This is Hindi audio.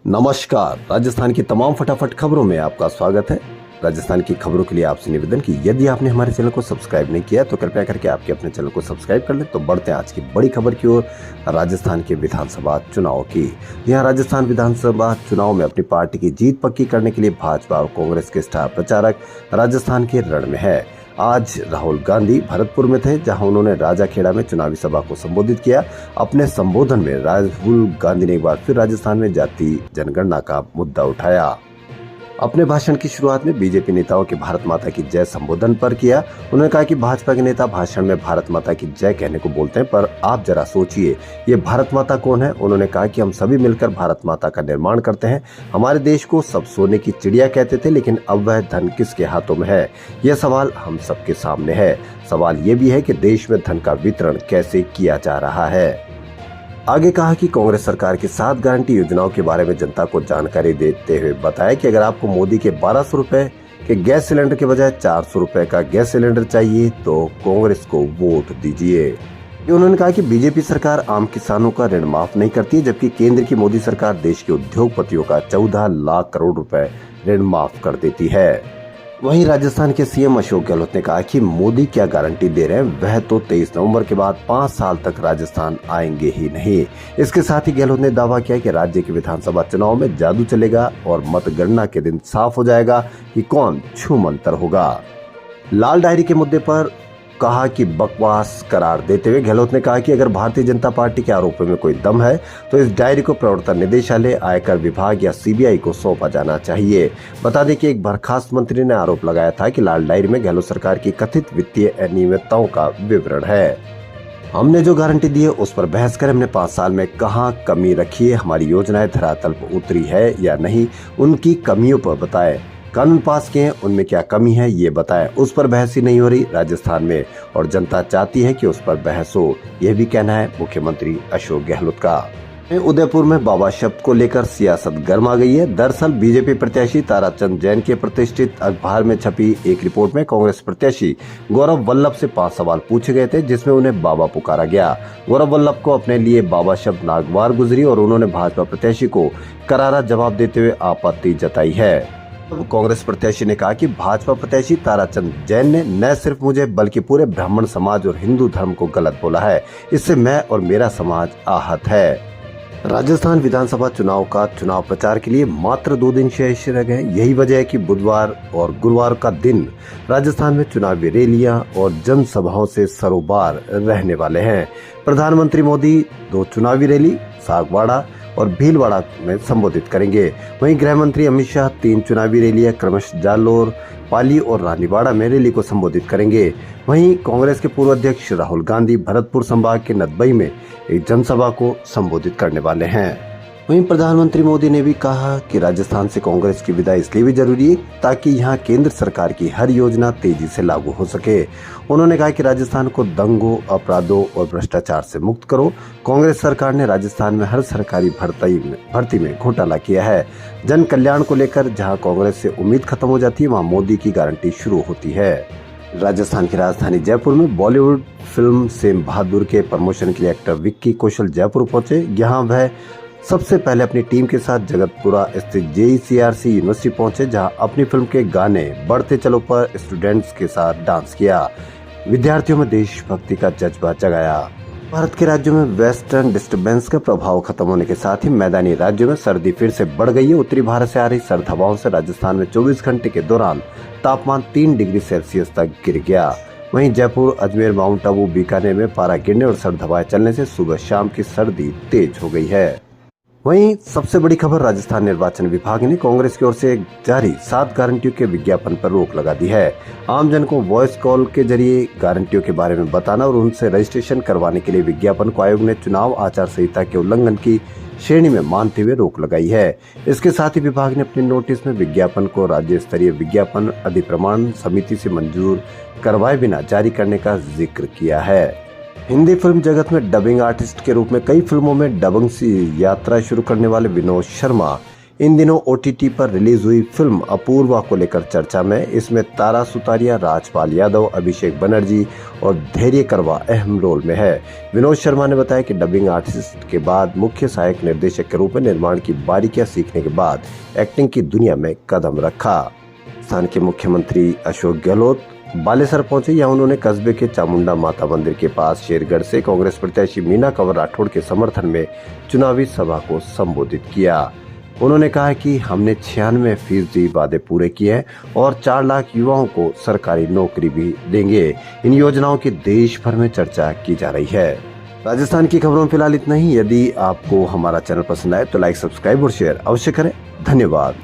नमस्कार। राजस्थान की तमाम फटाफट खबरों में आपका स्वागत है। राजस्थान की खबरों के लिए आपसे निवेदन कि यदि आपने हमारे चैनल को सब्सक्राइब नहीं किया तो कृपया करके आपके अपने चैनल को सब्सक्राइब कर लें। तो बढ़ते हैं आज की बड़ी खबर की ओर, राजस्थान के विधानसभा चुनाव की। यहाँ राजस्थान विधानसभा चुनाव में अपनी पार्टी की जीत पक्की करने के लिए भाजपा और कांग्रेस के स्टार प्रचारक राजस्थान के रण में है। आज राहुल गांधी भरतपुर में थे, जहां उन्होंने राजाखेड़ा में चुनावी सभा को संबोधित किया। अपने संबोधन में राहुल गांधी ने एक बार फिर राजस्थान में जाति जनगणना का मुद्दा उठाया। अपने भाषण की शुरुआत में बीजेपी नेताओं के भारत माता की जय संबोधन पर किया। उन्होंने कहा कि भाजपा के नेता भाषण में भारत माता की जय कहने को बोलते हैं, पर आप जरा सोचिए, ये भारत माता कौन है। उन्होंने कहा कि हम सभी मिलकर भारत माता का निर्माण करते हैं। हमारे देश को सब सोने की चिड़िया कहते थे, लेकिन अब वह धन किसके हाथों में है, यह सवाल हम सबके सामने है। सवाल ये भी है कि देश में धन का वितरण कैसे किया जा रहा है। आगे कहा कि कांग्रेस सरकार की 7 गारंटी योजनाओं के बारे में जनता को जानकारी देते हुए बताया कि अगर आपको मोदी के 1200 रुपए के गैस सिलेंडर के बजाय 400 रुपए का गैस सिलेंडर चाहिए तो कांग्रेस को वोट दीजिए। उन्होंने कहा कि बीजेपी सरकार आम किसानों का ऋण माफ नहीं करती है, जबकि केंद्र की मोदी सरकार देश के उद्योगपतियों का 14 लाख करोड़ रुपए ऋण माफ कर देती है। वहीं राजस्थान के सीएम अशोक गहलोत ने कहा कि मोदी क्या गारंटी दे रहे हैं, वह तो 23 नवंबर के बाद 5 साल तक राजस्थान आएंगे ही नहीं। इसके साथ ही गहलोत ने दावा किया कि राज्य के विधानसभा चुनाव में जादू चलेगा और मतगणना के दिन साफ हो जाएगा कि कौन छूमंतर होगा। लाल डायरी के मुद्दे पर कहा कि बकवास करार देते हुए गहलोत ने कहा कि अगर भारतीय जनता पार्टी के आरोपों में कोई दम है तो इस डायरी को प्रवर्तन निदेशालय, आयकर विभाग या सीबीआई को सौंपा जाना चाहिए। बता दें कि एक बर्खास्त मंत्री ने आरोप लगाया था कि लाल डायरी में गहलोत सरकार की कथित वित्तीय अनियमितताओं का विवरण है। हमने जो गारंटी दी है उस पर बहस करें, हमने 5 साल में कहाँ कमी रखी है, हमारी योजनाएं धरातल पर उतरी है या नहीं, उनकी कमियों पर बताएं। कानून पास किए हैं, उनमें क्या कमी है ये बताएं। उस पर बहस ही नहीं हो रही राजस्थान में और जनता चाहती है कि उस पर बहस हो, यह भी कहना है मुख्यमंत्री अशोक गहलोत का। उदयपुर में बाबा शब्द को लेकर सियासत गर्मा गई है। दरअसल बीजेपी प्रत्याशी ताराचंद जैन के प्रतिष्ठित अखबार में छपी एक रिपोर्ट में कांग्रेस प्रत्याशी गौरव वल्लभ से 5 सवाल पूछे गए थे, जिसमें उन्हें बाबा पुकारा गया। गौरव वल्लभ को अपने लिए बाबा शब्द नागवार गुजरी और उन्होंने भाजपा प्रत्याशी को करारा जवाब देते हुए आपत्ति जताई है। कांग्रेस प्रत्याशी ने कहा कि भाजपा प्रत्याशी ताराचंद जैन ने न सिर्फ मुझे बल्कि पूरे ब्राह्मण समाज और हिंदू धर्म को गलत बोला है। इससे मैं और मेरा समाज आहत है। राजस्थान विधानसभा चुनाव का चुनाव प्रचार के लिए मात्र 2 दिन शेष रह गए। यही वजह है कि बुधवार और गुरुवार का दिन राजस्थान में चुनावी रैलियां और जनसभाओं से सरोबार रहने वाले हैं। प्रधानमंत्री मोदी 2 चुनावी रैली सागवाड़ा और भीलवाड़ा में संबोधित करेंगे। वहीं गृह मंत्री अमित शाह 3 चुनावी रैलियां क्रमशः जालोर, पाली और रानीवाड़ा में रैली को संबोधित करेंगे। वहीं कांग्रेस के पूर्व अध्यक्ष राहुल गांधी भरतपुर संभाग के नदबई में एक जनसभा को संबोधित करने वाले हैं। वहीं प्रधानमंत्री मोदी ने भी कहा कि राजस्थान से कांग्रेस की विदाई इसलिए भी जरूरी है ताकि यहां केंद्र सरकार की हर योजना तेजी से लागू हो सके। उन्होंने कहा कि राजस्थान को दंगों, अपराधों और भ्रष्टाचार से मुक्त करो। कांग्रेस सरकार ने राजस्थान में हर सरकारी भर्ती में घोटाला किया है। जन कल्याण को लेकर जहां कांग्रेस से उम्मीद खत्म हो जाती है, वहां मोदी की गारंटी शुरू होती है। राजस्थान की राजधानी जयपुर में बॉलीवुड फिल्म सेम बहादुर के प्रमोशन के लिए एक्टर विक्की कौशल जयपुर पहुंचे। यहाँ वह सबसे पहले अपनी टीम के साथ जगतपुरा स्थित JECRC यूनिवर्सिटी पहुंचे, जहां अपनी फिल्म के गाने बढ़ते चलो पर स्टूडेंट्स के साथ डांस किया। विद्यार्थियों में देशभक्ति का जज्बा जगाया। भारत के राज्यों में वेस्टर्न डिस्टर्बेंस का प्रभाव खत्म होने के साथ ही मैदानी राज्यों में सर्दी फिर से बढ़ गई है। उत्तरी भारत से आ रही सर्द हवाओं से राजस्थान में 24 घंटे के दौरान तापमान 3 डिग्री सेल्सियस तक गिर गया। वहीं जयपुर, अजमेर, माउंट आबू, बीकानेर में पारा गिरने और सर्द हवाएं चलने से सुबह शाम की सर्दी तेज हो गई है। वहीं सबसे बड़ी खबर, राजस्थान निर्वाचन विभाग ने कांग्रेस की ओर से जारी 7 गारंटियों के विज्ञापन पर रोक लगा दी है। आमजन को वॉइस कॉल के जरिए गारंटियों के बारे में बताना और उनसे रजिस्ट्रेशन करवाने के लिए विज्ञापन को आयोग ने चुनाव आचार संहिता के उल्लंघन की श्रेणी में मानते हुए रोक लगाई है। इसके साथ ही विभाग ने अपने नोटिस में विज्ञापन को राज्य स्तरीय विज्ञापन अधिप्रमाण समिति से मंजूर करवाए बिना जारी करने का जिक्र किया है। हिंदी फिल्म जगत में डबिंग आर्टिस्ट के रूप में कई फिल्मों में डबिंग से यात्रा शुरू करने वाले विनोद शर्मा इन दिनों OTT पर रिलीज हुई फिल्म अपूर्वा को लेकर चर्चा में। इसमें तारा सुतारिया, राजपाल यादव, अभिषेक बनर्जी और धैर्य करवा अहम रोल में है। विनोद शर्मा ने बताया कि डबिंग आर्टिस्ट के बाद मुख्य सहायक निर्देशक के रूप में निर्माण की बारीकियां सीखने के बाद एक्टिंग की दुनिया में कदम रखा। राजस्थान के मुख्यमंत्री अशोक गहलोत बालेसर पहुंचे। यहाँ उन्होंने कस्बे के चामुंडा माता मंदिर के पास शेरगढ़ से कांग्रेस प्रत्याशी मीना कंवर राठौड़ के समर्थन में चुनावी सभा को संबोधित किया। उन्होंने कहा कि हमने 96% वादे पूरे किए हैं और 4 लाख युवाओं को सरकारी नौकरी भी देंगे। इन योजनाओं की देश भर में चर्चा की जा रही है। राजस्थान की खबरों में फिलहाल इतना ही। यदि आपको हमारा चैनल पसंद आए तो लाइक, सब्सक्राइब और शेयर अवश्य करें। धन्यवाद।